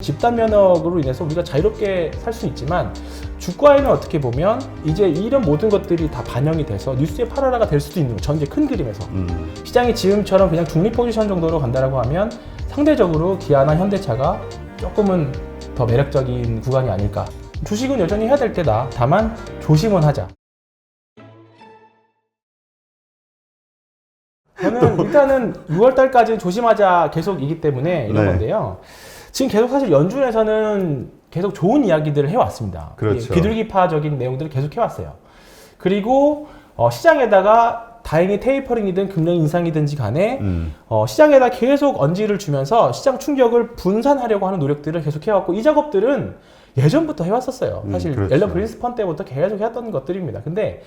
집단 면역으로 인해서 우리가 자유롭게 살 수 있지만 주가에는 어떻게 보면 이제 이런 모든 것들이 다 반영이 돼서 뉴스의 8월화가 될 수도 있는 거예요. 전체 큰 그림에서. 시장이 지금처럼 그냥 중립 포지션 정도로 간다라고 하면 상대적으로 기아나 현대차가 조금은 더 매력적인 구간이 아닐까. 주식은 여전히 해야 될 때다. 다만 조심은 하자. 저는 일단은 6월달까지 조심하자 계속이기 때문에 이런 건데요. 지금 계속 사실 연준에서는 계속 좋은 이야기들을 해왔습니다. 그렇죠. 비둘기파적인 내용들을 계속 해왔어요. 그리고 시장에다가 다행히 테이퍼링이든 금리 인상이든지 간에 시장에다 계속 언지를 주면서 시장 충격을 분산하려고 하는 노력들을 계속 해왔고 이 작업들은 예전부터 해왔었어요. 사실 그렇죠. 앨런 그린스펀 때부터 계속 해왔던 것들입니다. 근데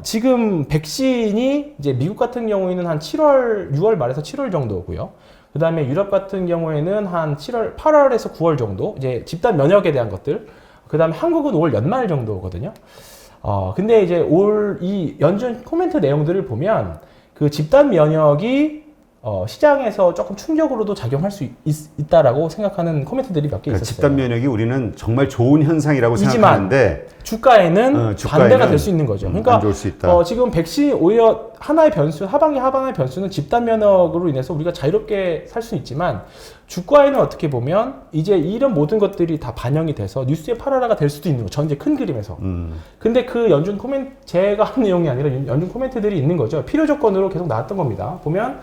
지금 백신이 이제 미국 같은 경우에는 한 6월 말에서 7월 정도고요. 그 다음에 유럽 같은 경우에는 한 8월에서 9월 정도, 이제 집단 면역에 대한 것들. 그 다음에 한국은 5월 연말 정도거든요. 근데 이제 이 연준 코멘트 내용들을 보면 그 집단 면역이 시장에서 조금 충격으로도 작용할 수 있다라고 생각하는 코멘트들이 몇 개 있었어요. 집단 면역이 우리는 정말 좋은 현상이라고 생각하는데 주가에는 반대가 될 수 있는 거죠. 그러니까 안 좋을 수 있다. 지금 백신이 오히려 하나의 변수, 하반기의 변수는 집단 면역으로 인해서 우리가 자유롭게 살 수는 있지만 주가에는 어떻게 보면 이제 이런 모든 것들이 다 반영이 돼서 뉴스의 8월화가 될 수도 있는 거죠. 전체 큰 그림에서. 근데 그 연준 코멘트, 제가 한 내용이 아니라 연준 코멘트들이 있는 거죠. 필요 조건으로 계속 나왔던 겁니다. 보면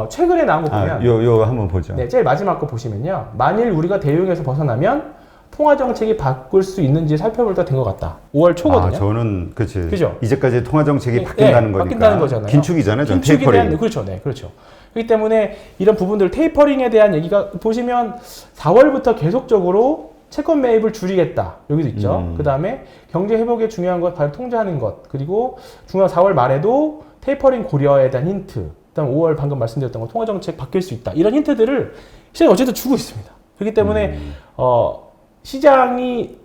최근에 나온 거 보면 요 한번 보죠. 네, 제일 마지막 거 보시면요. 만일 우리가 대응에서 벗어나면 통화 정책이 바꿀 수 있는지 살펴볼 때 된 것 같다. 5월 초거든요. 저는 그죠? 이제까지 통화 정책이 바뀐다는 거니까. 바뀐다는 거잖아요. 긴축이잖아요. 긴축에 대한 그렇죠. 네, 그렇죠. 그렇기 때문에 이런 부분들 테이퍼링에 대한 얘기가 보시면 4월부터 계속적으로 채권 매입을 줄이겠다. 여기도 있죠. 그다음에 경제 회복에 중요한 것 바로 통제하는 것. 그리고 중요한 4월 말에도 테이퍼링 고려에 대한 힌트. 그다음 5월 방금 말씀드렸던 거 통화정책 바뀔 수 있다. 이런 힌트들을 시장이 어쨌든 주고 있습니다. 그렇기 때문에 시장이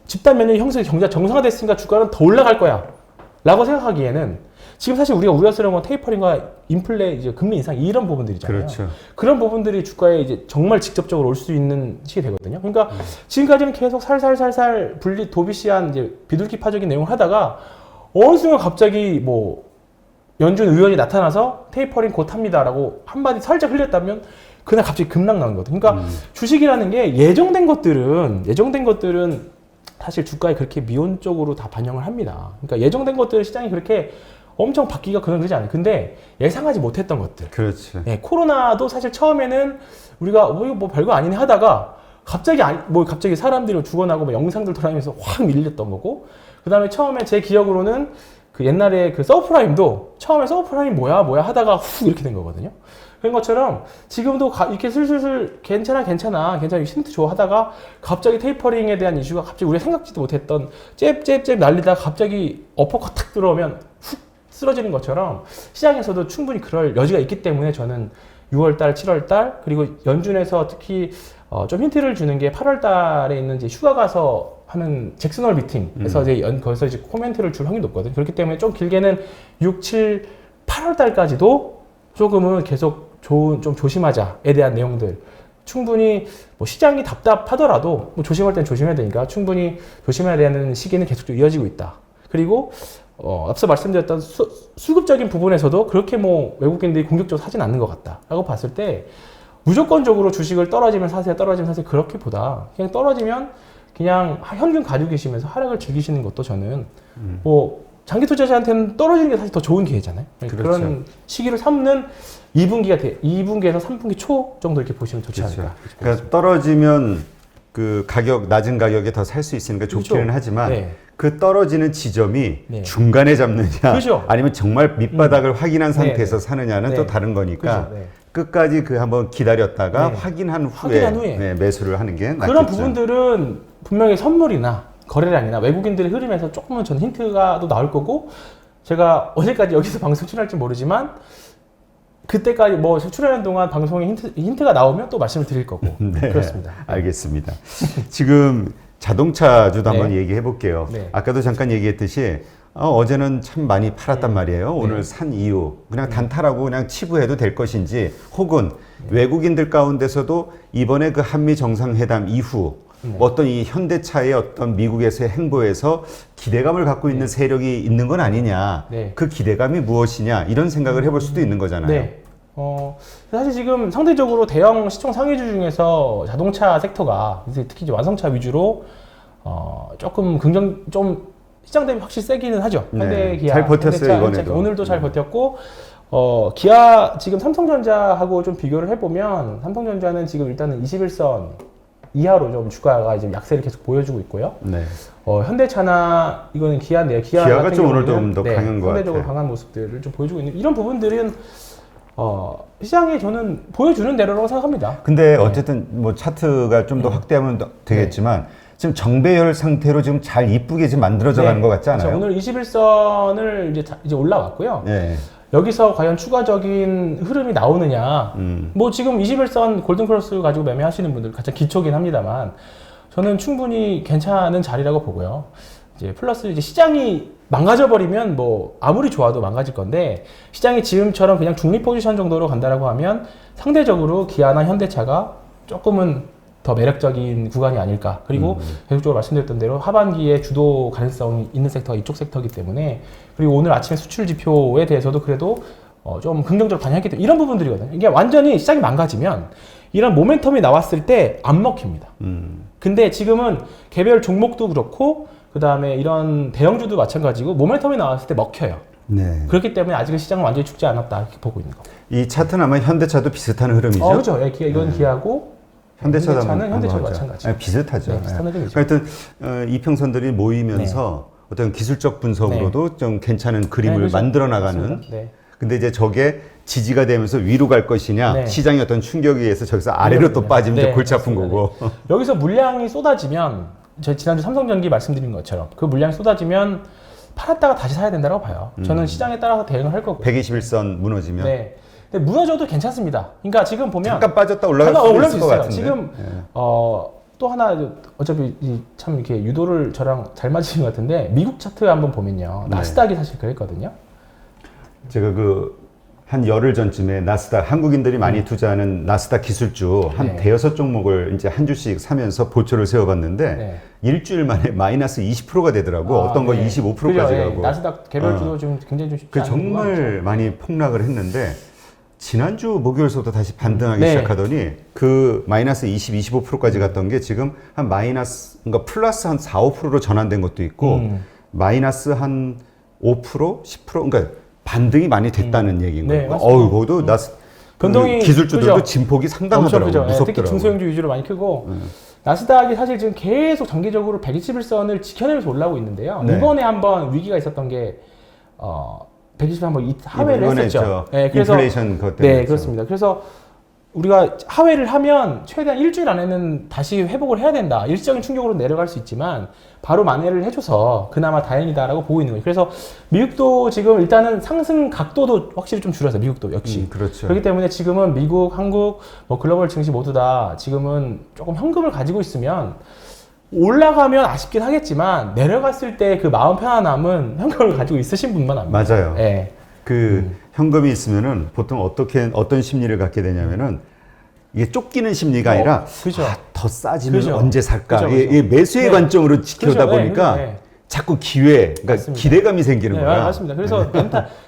집단 면역 형성이 경제가 정상화됐으니까 주가는 더 올라갈 거야 라고 생각하기에는 지금 사실 우리가 우려스러운 건 테이퍼링과 인플레, 이제 금리 인상 이런 부분들이잖아요. 그렇죠. 그런 부분들이 주가에 이제 정말 직접적으로 올 수 있는 시기 되거든요. 그러니까 지금까지는 계속 살살살살 도비시한 이제 비둘기파적인 내용을 하다가 어느 순간 갑자기 연준 의원이 나타나서 테이퍼링 곧 합니다라고 한마디 살짝 흘렸다면 그날 갑자기 급락 나는 거거든요. 그러니까 주식이라는 게 예정된 것들은 사실 주가에 그렇게 미온적으로 다 반영을 합니다. 그러니까 예정된 것들은 시장이 그렇게 엄청 바뀌기가 그러지 않아요. 근데 예상하지 못했던 것들. 그렇죠. 네, 코로나도 사실 처음에는 우리가 이거 별거 아니네 하다가 갑자기 사람들이 죽어나고 영상들 돌아다니면서 확 밀렸던 거고, 그 다음에 처음에 제 기억으로는 그 옛날에 그 서브프라임도 처음에 서브프라임 뭐야 하다가 훅 이렇게 된 거거든요. 그런 것처럼 지금도 이렇게 슬슬 괜찮아 힌트 줘 하다가 갑자기 테이퍼링에 대한 이슈가 갑자기 우리가 생각지도 못했던 잽 날리다가 갑자기 어퍼컷 탁 들어오면 훅 쓰러지는 것처럼 시장에서도 충분히 그럴 여지가 있기 때문에 저는 6월달, 7월달 그리고 연준에서 특히 좀 힌트를 주는 게 8월달에 있는 이제 휴가 가서 하는 잭슨홀 미팅에서 거기서 이제 코멘트를 줄 확률이 높거든요. 그렇기 때문에 좀 길게는 6, 7, 8월달까지도 조금은 계속 좀 조심하자에 대한 내용들 충분히 시장이 답답하더라도 조심할 땐 조심해야 되니까 충분히 조심해야 되는 시기는 계속 이어지고 있다. 그리고 앞서 말씀드렸던 수급적인 부분에서도 그렇게 외국인들이 공격적으로 사진 않는 것 같다라고 봤을 때 무조건적으로 주식을 떨어지면 사세요 그렇게 보다 그냥 떨어지면 그냥 현금 가지고 계시면서 하락을 즐기시는 것도 저는 장기 투자자한테는 떨어지는 게 사실 더 좋은 기회잖아요. 그렇죠. 그런 시기를 삼는 2분기에서 3분기 초 정도 이렇게 보시면 좋지 않을까. 그러니까 떨어지면 그 낮은 가격에 더 살 수 있으니까 좋기는 그렇죠. 하지만 네. 그 떨어지는 지점이 네. 중간에 잡느냐 그렇죠. 아니면 정말 밑바닥을 확인한 상태에서 사느냐는 또 다른 거니까 그렇죠. 끝까지 한번 기다렸다가 확인한 후에 매수를 하는 게 낫겠죠. 그런 부분들은 분명히 선물이나 거래량이나 외국인들의 흐름에서 조금은 전 힌트가 또 나올 거고, 제가 어제까지 여기서 방송 출연할지 모르지만 그때까지 출연하는 동안 방송에 힌트가 나오면 또 말씀을 드릴 거고. 네, 그렇습니다. 알겠습니다. 지금 자동차주도 한번 얘기해 볼게요. 네. 아까도 잠깐 얘기했듯이 어제는 참 많이 팔았단 네. 말이에요. 오늘 산 이유 그냥 단타라고 그냥 치부해도 될 것인지 혹은 외국인들 가운데서도 이번에 그 한미 정상회담 이후 어떤 이 현대차의 어떤 미국에서의 행보에서 기대감을 갖고 있는 세력이 있는 건 아니냐. 네. 그 기대감이 무엇이냐 이런 생각을 해볼 수도 있는 거잖아요. 네. 사실 지금 상대적으로 대형 시총 상위주 중에서 자동차 섹터가 특히 이제 완성차 위주로 조금 좀 시장 대비 확실히 세기는 하죠. 네. 현대, 기아, 잘 버텼어요, 현대차, 이번에도. 오늘도 잘 버텼고 기아 지금 삼성전자하고 좀 비교를 해보면 삼성전자는 지금 일단은 21선 이하로 좀 주가가 이제 약세를 계속 보여주고 있고요. 네. 현대차나 이거는 기아인데요. 기아가 같은 좀 오늘 경우는 좀 더 강한 것 상대적으로 같아요. 강한 모습들을 좀 보여주고 있는 이런 부분들은 시장에 저는 보여주는 대로라고 생각합니다. 근데 어쨌든 뭐 차트가 좀 더 확대하면 되겠지만 지금 정배열 상태로 지금 잘 이쁘게 지금 만들어져 가는 것 같지 않아요? 그렇죠. 오늘 21선을 이제 올라왔고요. 네. 여기서 과연 추가적인 흐름이 나오느냐. 뭐 지금 21선 골든크로스 가지고 매매하시는 분들 가장 기초긴 합니다만 저는 충분히 괜찮은 자리라고 보고요. 이제 플러스 이제 시장이 망가져버리면 뭐 아무리 좋아도 망가질 건데 시장이 지금처럼 그냥 중립 포지션 정도로 간다라고 하면 상대적으로 기아나 현대차가 조금은 더 매력적인 구간이 아닐까. 그리고 계속적으로 말씀드렸던 대로 하반기에 주도 가능성이 있는 섹터가 이쪽 섹터이기 때문에 그리고 오늘 아침에 수출 지표에 대해서도 그래도 좀 긍정적으로 반영했기 때문에 이런 부분들이거든요. 이게 완전히 시장이 망가지면 이런 모멘텀이 나왔을 때 안 먹힙니다. 근데 지금은 개별 종목도 그렇고 그 다음에 이런 대형주도 마찬가지고 모멘텀이 나왔을 때 먹혀요. 네. 그렇기 때문에 아직은 시장은 완전히 죽지 않았다 이렇게 보고 있는 겁니다. 이 차트는 아마 현대차도 비슷한 흐름이죠. 그렇죠. 예, 이건 기아고 현대차는 현대차도 마찬가지. 네, 비슷하죠. 네, 비슷한 흐름이죠. 하여튼 이평선들이 모이면서 어떤 기술적 분석으로도 좀 괜찮은 그림을 그렇죠. 만들어 나가는. 맞습니다. 네. 근데 이제 저게 지지가 되면서 위로 갈 것이냐, 네. 시장의 어떤 충격에 의해서 저기서 아래로 또 빠지면 이제 골치 아픈 맞습니다. 거고. 네. 여기서 물량이 쏟아지면 저희 지난주 삼성전기 말씀드린 것처럼 그 물량이 쏟아지면 팔았다가 다시 사야 된다고 봐요. 저는 시장에 따라서 대응을 할 거고요. 121선 무너지면 네. 근데 무너져도 괜찮습니다. 그러니까 지금 보면 잠깐 빠졌다 올라갈 수도 있을 것 같은데. 지금 네. 또 하나 어차피 참 이렇게 유도를 저랑 잘 맞으신 것 같은데 미국 차트 한번 보면요. 네. 나스닥이 사실 그랬거든요. 제가 한 열흘 전쯤에 나스닥 한국인들이 많이 투자하는 나스닥 기술주 한 네. 대여섯 종목을 이제 한 주씩 사면서 보초를 세워봤는데 네. 일주일 만에 마이너스 20%가 되더라고. 어떤 거 25%까지 그죠, 가고. 나스닥 개별주도 지금 굉장히 좀 쉽지 그 않은 구간이죠. 정말 많이 폭락을 했는데 지난주 목요일서부터 다시 반등하기 네. 시작하더니 그 마이너스 20, 25%까지 갔던 게 지금 한 마이너스, 그러니까 플러스 한 4, 5%로 전환된 것도 있고 마이너스 한 5%, 10% 그러니까 반등이 많이 됐다는 얘기인 네, 거예요. 맞습니다. 그것도 변동이 기술주들도 크죠. 진폭이 엄청 상당하더라고요. 크죠. 예, 특히 무섭더라고요. 중소형주 위주로 많이 크고 나스닥이 사실 지금 계속 장기적으로 121선을 지켜내면서 올라오고 있는데요. 네. 이번에 한번 위기가 있었던 게 120 한번 하회를 이번에 했었죠. 저 네, 그래서 인플레이션 그것 때문에 네, 그렇습니다. 그래서 우리가 하회를 하면 최대한 일주일 안에는 다시 회복을 해야 된다. 일시적인 충격으로 내려갈 수 있지만 바로 만회를 해줘서 그나마 다행이다라고 보고 있는 거예요. 그래서 미국도 지금 일단은 상승 각도도 확실히 좀 줄었어요. 미국도 역시. 그렇죠. 그렇기 때문에 지금은 미국, 한국, 뭐 글로벌 증시 모두 다 지금은 조금 현금을 가지고 있으면 올라가면 아쉽긴 하겠지만 내려갔을 때 그 마음 편안함은 현금을 가지고 있으신 분만 압니다. 맞아요. 네. 현금이 있으면은 보통 어떤 심리를 갖게 되냐면은 이게 쫓기는 심리가 아니라 그죠. 더 싸지면 그죠. 언제 살까? 그죠, 그죠. 이게 매수의 네. 관점으로 지켜다 그죠. 네, 보니까 그죠. 네. 자꾸 기회, 그러니까 맞습니다. 기대감이 생기는 네, 거야. 맞습니다. 그래서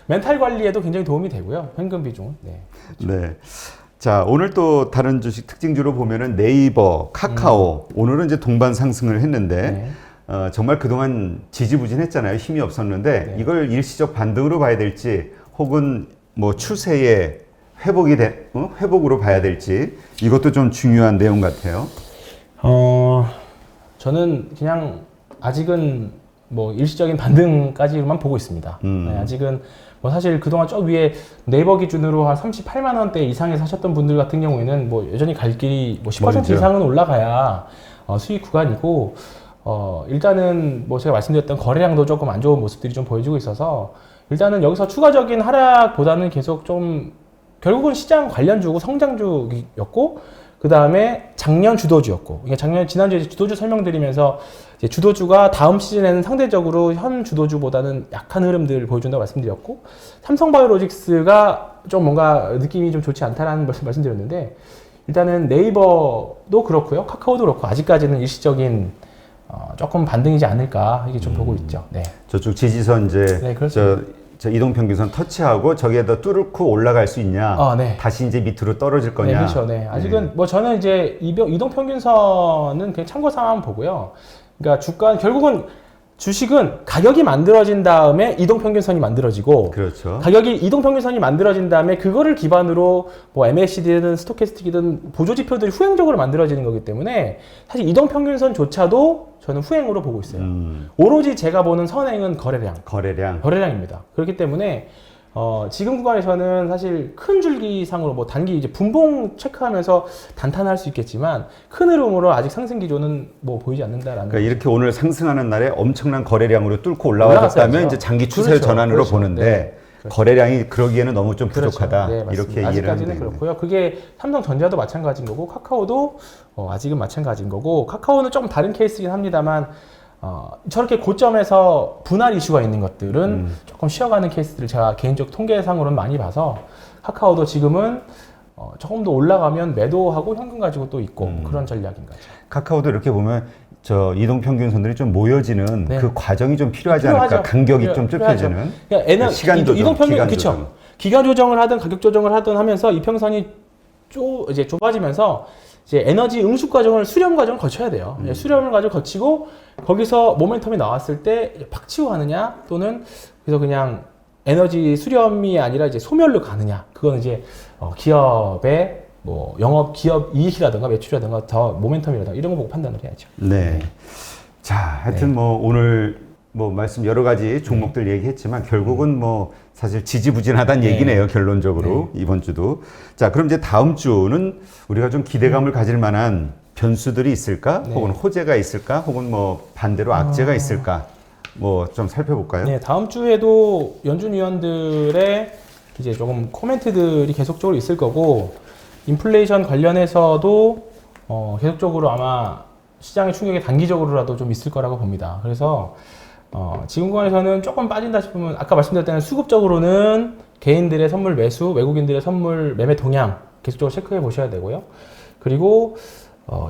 멘탈 관리에도 굉장히 도움이 되고요. 현금 비중은. 네. 네. 자, 오늘 또 다른 주식 특징주로 보면은 네이버, 카카오, 오늘은 이제 동반 상승을 했는데 네. 정말 그동안 지지부진했잖아요. 힘이 없었는데 네. 이걸 일시적 반등으로 봐야 될지 혹은 뭐 추세의 회복으로 봐야 될지 이것도 좀 중요한 내용 같아요. 저는 그냥 아직은 뭐 일시적인 반등까지만 보고 있습니다. 네, 아직은 뭐 사실 그동안 저 위에 네이버 기준으로 한 38만 원대 이상에 사셨던 분들 같은 경우에는 뭐 여전히 갈 길이 뭐 10% 멀죠. 이상은 올라가야 수익 구간이고 일단은 뭐 제가 말씀드렸던 거래량도 조금 안 좋은 모습들이 좀 보여지고 있어서 일단은 여기서 추가적인 하락보다는 계속 좀 결국은 시장 관련주고 성장주였고 그 다음에 작년 주도주였고, 그러니까 지난주에 이제 주도주 설명드리면서 이제 주도주가 다음 시즌에는 상대적으로 현 주도주보다는 약한 흐름들을 보여준다고 말씀드렸고, 삼성바이오로직스가 좀 뭔가 느낌이 좀 좋지 않다라는 말씀드렸는데, 일단은 네이버도 그렇고요, 카카오도 그렇고, 아직까지는 일시적인 조금 반등이지 않을까, 이게 좀 보고 있죠. 네. 저쪽 지지선 이제 네, 그렇습니다. 저 이동평균선 터치하고 저기에다 뚫고 올라갈 수 있냐? 네. 다시 이제 밑으로 떨어질 거냐? 네, 그렇죠. 네. 아직은 뭐 저는 이제 이동평균선은 그냥 참고삼아 보고요. 그러니까 결국은 주식은 가격이 만들어진 다음에 이동평균선이 만들어지고, 그렇죠. 가격이 이동평균선이 만들어진 다음에 그거를 기반으로 뭐 MACD든 스토캐스틱이든 보조지표들이 후행적으로 만들어지는 거기 때문에 사실 이동평균선조차도 저는 후행으로 보고 있어요. 오로지 제가 보는 선행은 거래량입니다. 그렇기 때문에 지금 구간에서는 사실 큰 줄기상으로 뭐 단기 이제 분봉 체크하면서 단탄할 수 있겠지만 큰 흐름으로 아직 상승 기조는 뭐 보이지 않는다라는. 그러니까 이렇게 오늘 상승하는 날에 엄청난 거래량으로 뚫고 올라왔다면 이제 장기 추세 그렇죠. 전환으로 그렇죠. 보는데 네. 거래량이 그러기에는 너무 좀 그렇죠. 부족하다. 네, 이렇게 이해를 하면 아직까지는 되겠네요. 그렇고요. 그게 삼성전자도 마찬가지인 거고 카카오도 아직은 마찬가지인 거고, 카카오는 좀 다른 케이스이긴 합니다만 저렇게 고점에서 분할 이슈가 있는 것들은 조금 쉬어가는 케이스들을 제가 개인적 통계상으로는 많이 봐서, 카카오도 지금은 조금 더 올라가면 매도하고 현금 가지고 또 있고 그런 전략인 거죠. 카카오도 이렇게 보면 저 이동평균선들이 좀 모여지는 네. 그 과정이 좀 필요하지 필요하죠. 않을까? 간격이 좀 필요하죠. 좁혀지는. 그러니까 시간 조정, 이동평균, 기간 그쵸. 조정. 기간 조정을 하든 가격 조정을 하든 하면서 이평선이 이제 좁아지면서 이제 에너지 응수 과정을 수렴 과정을 거쳐야 돼요. 수렴을 거치고 거기서 모멘텀이 나왔을 때 박치고 가느냐, 또는 그래서 그냥 에너지 수렴이 아니라 이제 소멸로 가느냐, 그건 이제 기업의 뭐 기업 이익이라든가 매출이라든가 더 모멘텀이라든가 이런 거 보고 판단을 해야죠. 네. 자, 하여튼 뭐 오늘 뭐 말씀 여러 가지 종목들 얘기했지만 결국은 뭐 사실 지지부진하다는 얘기네요, 결론적으로. 이번 주도. 자, 그럼 이제 다음 주는 우리가 좀 기대감을 가질 만한 변수들이 있을까? 혹은 호재가 있을까? 혹은 뭐 반대로 악재가 있을까? 뭐 좀 살펴볼까요? 네, 다음 주에도 연준 위원들의 이제 조금 코멘트들이 계속적으로 있을 거고, 인플레이션 관련해서도 계속적으로 아마 시장의 충격이 단기적으로라도 좀 있을 거라고 봅니다. 그래서 지금 구간에서는 조금 빠진다 싶으면 아까 말씀드렸던 수급적으로는 개인들의 선물 매수, 외국인들의 선물 매매 동향 계속적으로 체크해 보셔야 되고요. 그리고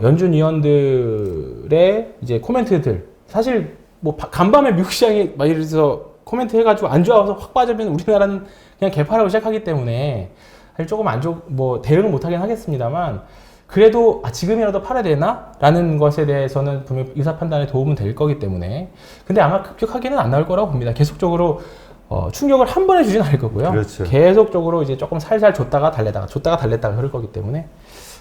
연준 위원들의 이제 코멘트들, 사실 뭐 간밤에 미국 시장이 막 예를 들어서 코멘트 해가지고 안 좋아서 확 빠지면 우리나라는 그냥 개파라고 시작하기 때문에 사실 조금 뭐 대응을 못하긴 하겠습니다만, 그래도 지금이라도 팔아야 되나? 라는 것에 대해서는 분명히 의사 판단에 도움은 될 거기 때문에, 근데 아마 급격하게는 안 나올 거라고 봅니다. 계속적으로 충격을 한 번에 주진 않을 거고요. 그렇죠. 계속적으로 이제 조금 살살 줬다가 달랬다가 그럴 거기 때문에.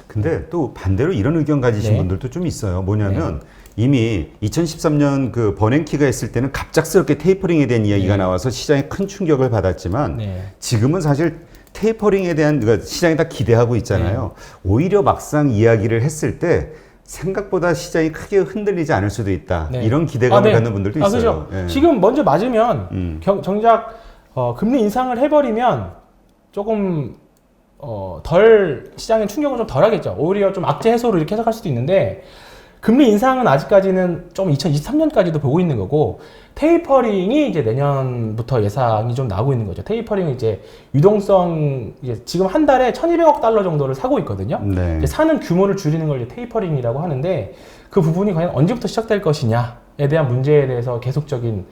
근데 또 반대로 이런 의견 가지신 분들도 좀 있어요. 뭐냐면 이미 2013년 그 버냉키가 했을 때는 갑작스럽게 테이퍼링에 대한 이야기가 나와서 시장에 큰 충격을 받았지만 지금은 사실 테이퍼링에 대한 시장이 다 기대하고 있잖아요. 오히려 막상 이야기를 했을 때 생각보다 시장이 크게 흔들리지 않을 수도 있다. 이런 기대감을 갖는 분들도 있어요. 그렇죠. 지금 먼저 맞으면 정작 금리 인상을 해버리면 조금 덜 시장의 충격은 좀 덜하겠죠. 오히려 좀 악재 해소로 이렇게 해석할 수도 있는데, 금리 인상은 아직까지는 좀 2023년까지도 보고 있는 거고, 테이퍼링이 이제 내년부터 예상이 좀 나오고 있는 거죠. 테이퍼링은 이제 유동성, 이제 지금 한 달에 1,200억 달러 정도를 사고 있거든요. 이제 사는 규모를 줄이는 걸 이제 테이퍼링이라고 하는데, 그 부분이 과연 언제부터 시작될 것이냐에 대한 문제에 대해서 계속적인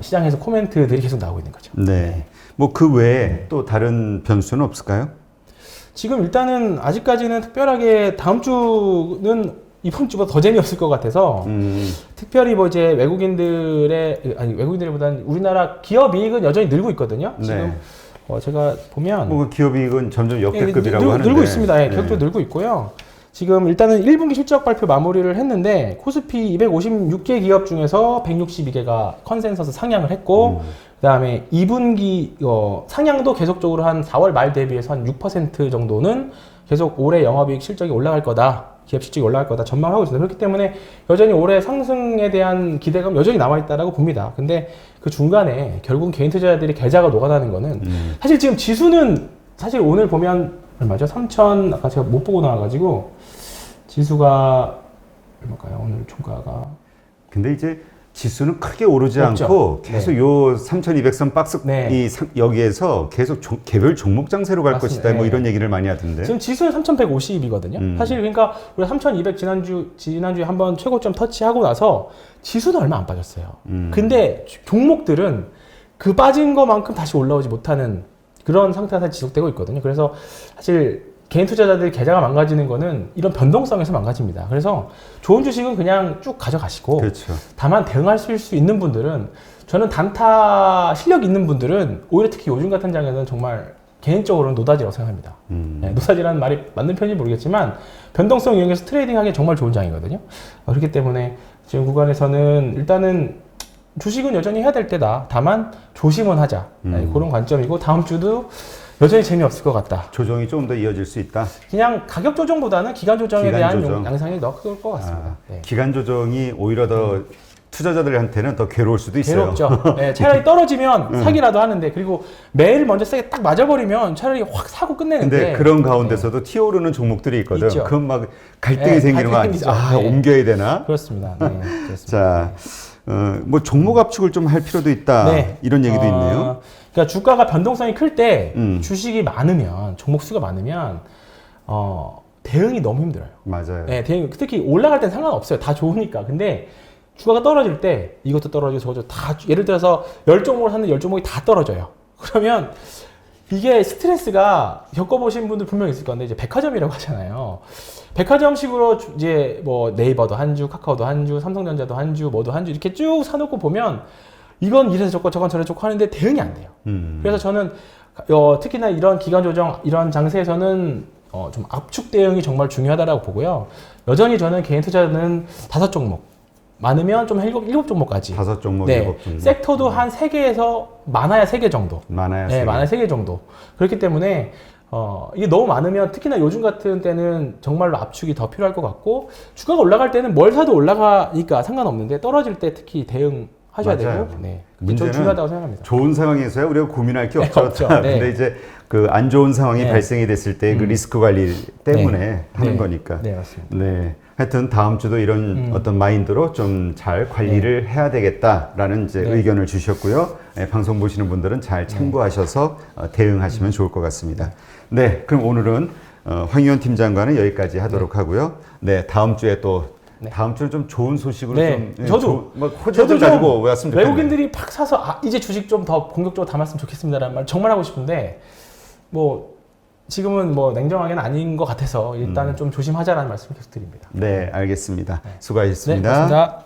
시장에서 코멘트들이 계속 나오고 있는 거죠. 네. 뭐 그 외에 또 다른 변수는 없을까요? 지금 일단은 아직까지는 특별하게 다음 주는 이번 주보다 더 재미없을 것 같아서, 특별히 뭐 이제 외국인들보다는 우리나라 기업 이익은 여전히 늘고 있거든요. 지금 제가 보면 뭐 기업 이익은 점점 역대급이라고 하는데 늘고 있습니다. 계속적으로 늘고 있고요. 지금 일단은 1분기 실적 발표 마무리를 했는데, 코스피 256개 기업 중에서 162개가 컨센서스 상향을 했고, 그다음에 2분기 상향도 계속적으로 한 4월 말 대비해서 한 6% 정도는 계속 올해 영업이익 실적이 올라갈 거다, 기업 실적이 올라갈 거다 전망을 하고 있습니다. 그렇기 때문에 여전히 올해 상승에 대한 기대감 여전히 남아있다라고 봅니다. 근데 그 중간에 결국 개인 투자자들이 계좌가 녹아나는 거는 사실 지금 지수는 사실 오늘 보면 얼마죠? 3천 아까 제가 못 보고 나와가지고 지수가 얼마일까요? 오늘 종가가 근데 이제 지수는 크게 오르지 없죠. 않고 계속 네. 요 3,200선 박스 네. 여기에서 계속 개별 종목 장세로 갈 맞습니다. 것이다. 뭐 네. 이런 얘기를 많이 하던데. 지금 지수는 3,150이거든요. 사실 그러니까 우리가 3,200 지난주에 한번 최고점 터치하고 나서 지수는 얼마 안 빠졌어요. 근데 종목들은 그 빠진 것만큼 다시 올라오지 못하는 그런 상태가 지속되고 있거든요. 그래서 사실 개인 투자자들 계좌가 망가지는 거는 이런 변동성에서 망가집니다. 그래서 좋은 주식은 그냥 쭉 가져가시고 그렇죠. 다만 대응하실 수 있는 분들은 저는 단타 실력 있는 분들은 오히려 특히 요즘 같은 장에는 정말 개인적으로는 노다지라고 생각합니다. 네, 노다지라는 말이 맞는 편인지 모르겠지만 변동성 이용해서 트레이딩하기 정말 좋은 장이거든요. 그렇기 때문에 지금 구간에서는 일단은 주식은 여전히 해야 될 때다. 다만 조심은 하자. 네, 그런 관점이고 다음 주도 여전히 재미없을 것 같다. 조정이 좀 더 이어질 수 있다. 그냥 가격 조정보다는 기간 조정에 기간 대한 조정. 양상이 더 클 것 같습니다. 네. 기간 조정이 오히려 더 투자자들한테는 더 괴로울 수도 있어요. 괴롭죠. 네, 차라리 떨어지면 사기라도 하는데 그리고 매일 먼저 세게 딱 맞아버리면 차라리 확 사고 끝내는데. 근데 그런 가운데서도 튀어오르는 종목들이 있거든. 있죠. 그건 막 갈등이 네, 생기는 거 갈등이 아니지? 아, 생기죠. 네. 옮겨야 되나? 그렇습니다. 네, 그렇습니다. 자, 뭐 종목 압축을 좀 할 필요도 있다. 네. 이런 얘기도 있네요. 그러니까 주가가 변동성이 클 때 음. 주식이 많으면 종목 수가 많으면 대응이 너무 힘들어요. 맞아요. 네, 대응 특히 올라갈 땐 상관없어요. 다 좋으니까. 근데 주가가 떨어질 때 이것도 떨어지고 저것도 다 예를 들어서 10종목을 샀는데 10종목이 다 떨어져요. 그러면 이게 스트레스가 겪어보신 분들 분명히 있을 건데 이제 백화점이라고 하잖아요. 백화점식으로 이제 뭐 네이버도 한 주, 카카오도 한 주, 삼성전자도 한 주, 뭐도 한 주 이렇게 쭉 사놓고 보면 이건 이래서 좋고 저건 저래서 좋고 하는데 대응이 안 돼요. 그래서 저는 특히나 이런 기간 조정, 이런 장세에서는 좀 압축 대응이 정말 중요하다고 보고요. 여전히 저는 개인 투자는 5종목, 많으면 좀 7종목까지. 5종목, 네. 7종목. 섹터도 한 3개에서 많아야 3개 정도. 많아야 네, 3개. 많아야 3개 정도. 그렇기 때문에 이게 너무 많으면 특히나 요즘 같은 때는 정말로 압축이 더 필요할 것 같고 주가가 올라갈 때는 뭘 사도 올라가니까 상관없는데 떨어질 때 특히 대응하셔야 맞아요. 되고 네. 그게 좀 문제는 중요하다고 생각합니다. 좋은 상황에서야 우리가 고민할 게 네, 없죠. 없죠. 네. 근데 이제 그 안 좋은 상황이 네. 발생이 됐을 때 그 리스크 관리 때문에 하는 네. 거니까. 네, 맞습니다. 네. 하여튼 다음 주도 이런 어떤 마인드로 좀 잘 관리를 해야 되겠다라는 이제 네. 의견을 주셨고요. 네, 방송 보시는 분들은 잘 참고하셔서 대응하시면 좋을 것 같습니다. 네, 그럼 오늘은 황희원 팀장과는 여기까지 하도록 하고요. 네, 다음 주에 또 네. 다음 주는 좀 좋은 소식으로 네, 좀 저도 호재를 가지고 왔으면 좋겠네요. 외국인들이 팍 사서 이제 주식 좀 더 공격적으로 담았으면 좋겠습니다라는 말 정말 하고 싶은데 뭐 지금은 뭐 냉정하게는 아닌 것 같아서 일단은 좀 조심하자라는 말씀 계속 드립니다. 네, 알겠습니다. 네, 수고하셨습니다. 고맙습니다.